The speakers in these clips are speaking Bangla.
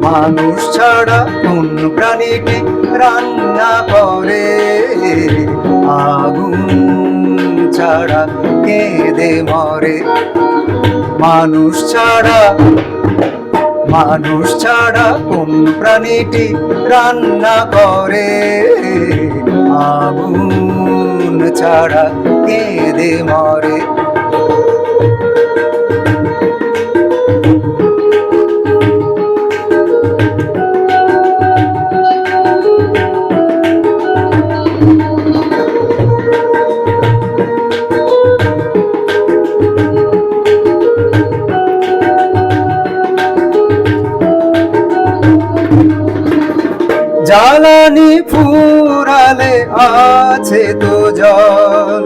মানুষ ছাড়া কোন প্রাণীটি রান্না করে? আগুন ছাড়া কেঁদে মরে। মানুষ ছাড়া কোন প্রাণীটি রান্না করে? আগুন ছাড়া কেঁদে মরে। জ্বালানি ফুরালে আছে তো জল,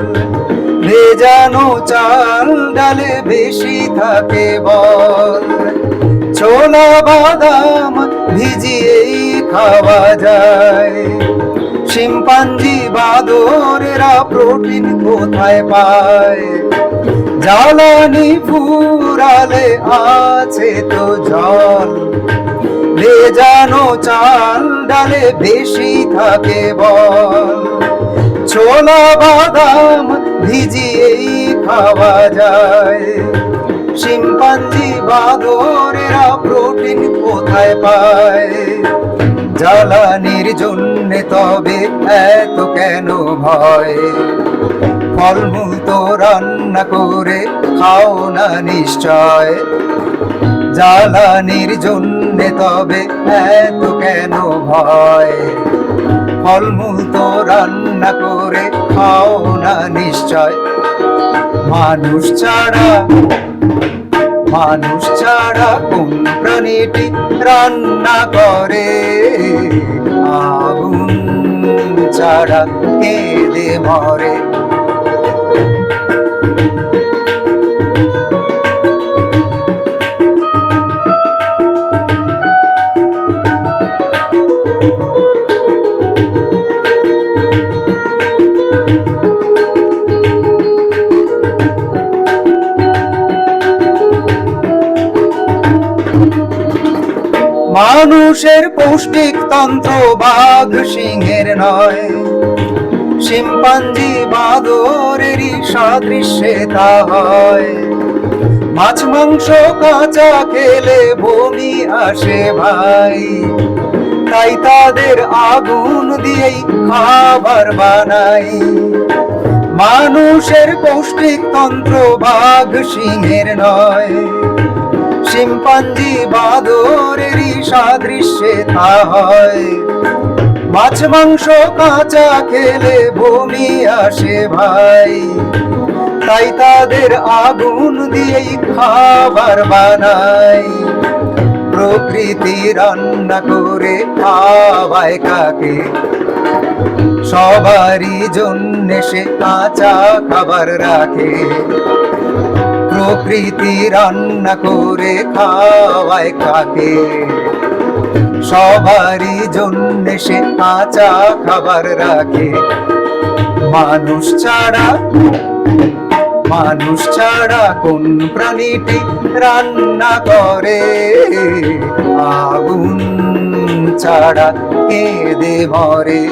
ভেজানো চাল ডালে বেশি থাকে বল। ছোলা বাদাম ভিজিয়েই খাওয়া যায়, শিম্পাঞ্জি বাদরেরা প্রোটিন কোথায় পায়? জ্বালানি ফুরালে আছে তো জল, ভেজানো চাল ডালে বেশি থাকে বল। ছোলা বাদাম ভিজিয়েই খাওয়া যায়, শিম্পাঞ্জি বাদরেরা প্রোটিন কোথায় পায়? জ্বালানির জন্যে তবে এত কেন ভয়? ফলমূল তো রান্না করে খাও না নিশ্চয়। জ্বালানির জন্যে তবে এত কেন ভয়? ফলমূল তো রান্না করে খাও না নিশ্চয়। মানুষ ছাড়া কোন প্রাণীটি রান্না করে? আগুন ছাড়া কেঁদে মরে। মানুষের পৌষ্টিক তন্ত্র বাঘ সিংহের নয়, শিম্পাঞ্জি বাদরেরই সাদৃশ্যে তা হয়। মাছ মাংস কাঁচা খেলে বমি আসে ভাই, তাই তাদের আগুন দিয়েই খাবার বানাই। মানুষের পৌষ্টিক তন্ত্র বাঘ সিংহের নয়, শিম্পাঞ্জি বাদরেরই সাদৃশ্যে তা হয়। মাছ মাংস কাঁচা খেলে বমি আসে ভাই, তাই তাদের আগুন দিয়েই খাবার বানাই। প্রকৃতি রান্না করে খাওয়ায় কাকে? সবারই জন্যে সে কাঁচা খাবার রাখে। প্রকৃতি রান্না করে খাওয়ায় কাকে? সবারই জন্যে সে কাঁচা খাবার রাখে। মানুষ ছাড়া কোন প্রাণীটি রান্না করে? আগুন ছাড়া কেঁদে মরে।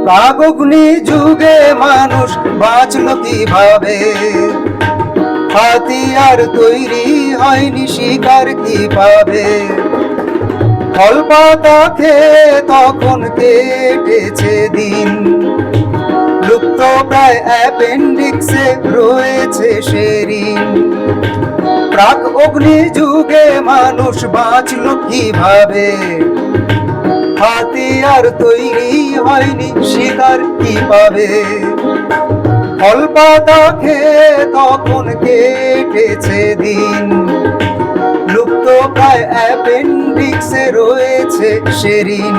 প্রাগগ্নি যুগে মানুষ বাঁচল কিভাবে? হাতিয়ার তৈরি হয়নি, শিকার কি পাবে? ফল পাতা খেয়ে তখন কেটেছে দিন, লুপ্ত প্রায় অ্যাপেন্ডিক্সে রয়েছে সেরিন। প্রাক অগ্নি যুগে মানুষ বাঁচল কিভাবে? হাতিয়ার তৈরি হয়নি, শিকার কি পাবে? ফল পাতা খেয়ে তখন কেটেছে দিন, লুপ্ত প্রায় অ্যাপেন্ডিক্সে রয়েছে সেরিন।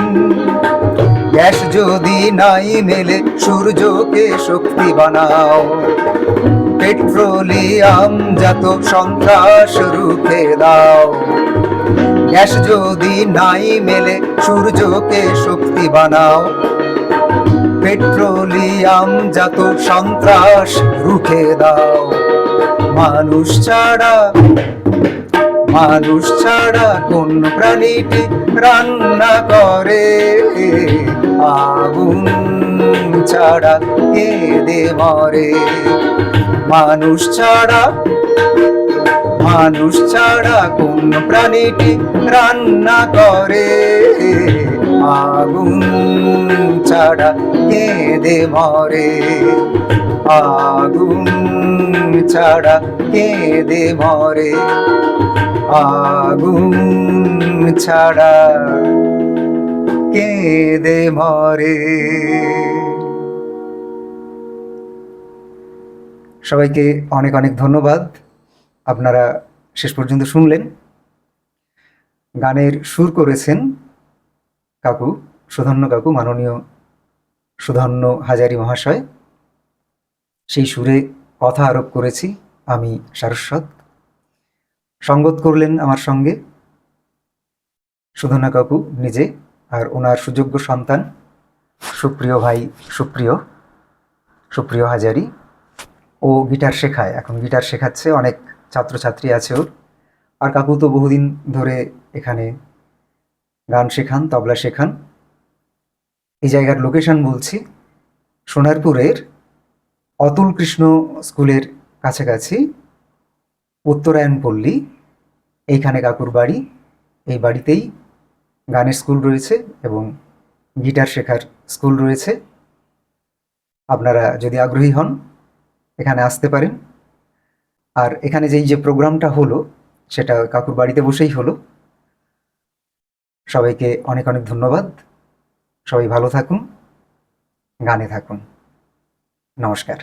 গ্যাস যদি নাই মেলে সূর্যকে শক্তি বানাও, পেট্রোলিয়াম জাত সন্ত্রাস রুখে দাও। গ্যাস যদি নাই মেলে সূর্যকে শক্তি বানাও, পেট্রোলিয়াম জাত সন্ত্রাস রুখে দাও। মানুষ ছাড়া কোন প্রাণীটি রান্না করে, আগুন ছাড়া কেঁদে মরে। মানুষ ছাড়া কোন প্রাণীটি রান্না করে, আগুন ছাড়া কেঁদে মরে। আগুন ছাড়া কেঁদে মরে, আগুন ছাড়া কেঁদে মরে। সবাইকে অনেক অনেক ধন্যবাদ, আপনারা শেষ পর্যন্ত শুনলেন। গানের সুর করেছেন কাকু, সুধন্য কাকু, মাননীয় সুধন্য হাজারি মহাশয়। সেই সুরে কথা আরোপ করেছি আমি সারস্বত। সঙ্গত করলেন আমার সঙ্গে সুধন্য কাকু নিজে, আর ওনার সুযোগ্য সন্তান সুপ্রিয় ভাই সুপ্রিয় হাজারি। ও গিটার শেখায়, এখন গিটার শেখাচ্ছে, অনেক ছাত্রছাত্রী আছে ওর। আর কাকু তো বহুদিন ধরে এখানে গান শেখান, তবলা শেখান। এই জায়গার লোকেশন বলছি, সোনারপুরের অতুল কৃষ্ণ স্কুলের কাছাকাছি উত্তরায়ণ পল্লী, এইখানে কাকুর বাড়ি। এই বাড়িতেই গানের স্কুল রয়েছে এবং গিটার শেখার স্কুল রয়েছে। আপনারা যদি আগ্রহী হন এখানে আসতে পারেন। আর এখানে যে প্রোগ্রামটা হলো সেটা কাকুর বাড়িতে বসেই হলো। সবাইকে অনেক অনেক ধন্যবাদ। সবাই ভালো থাকুন, গানে থাকুন। নমস্কার।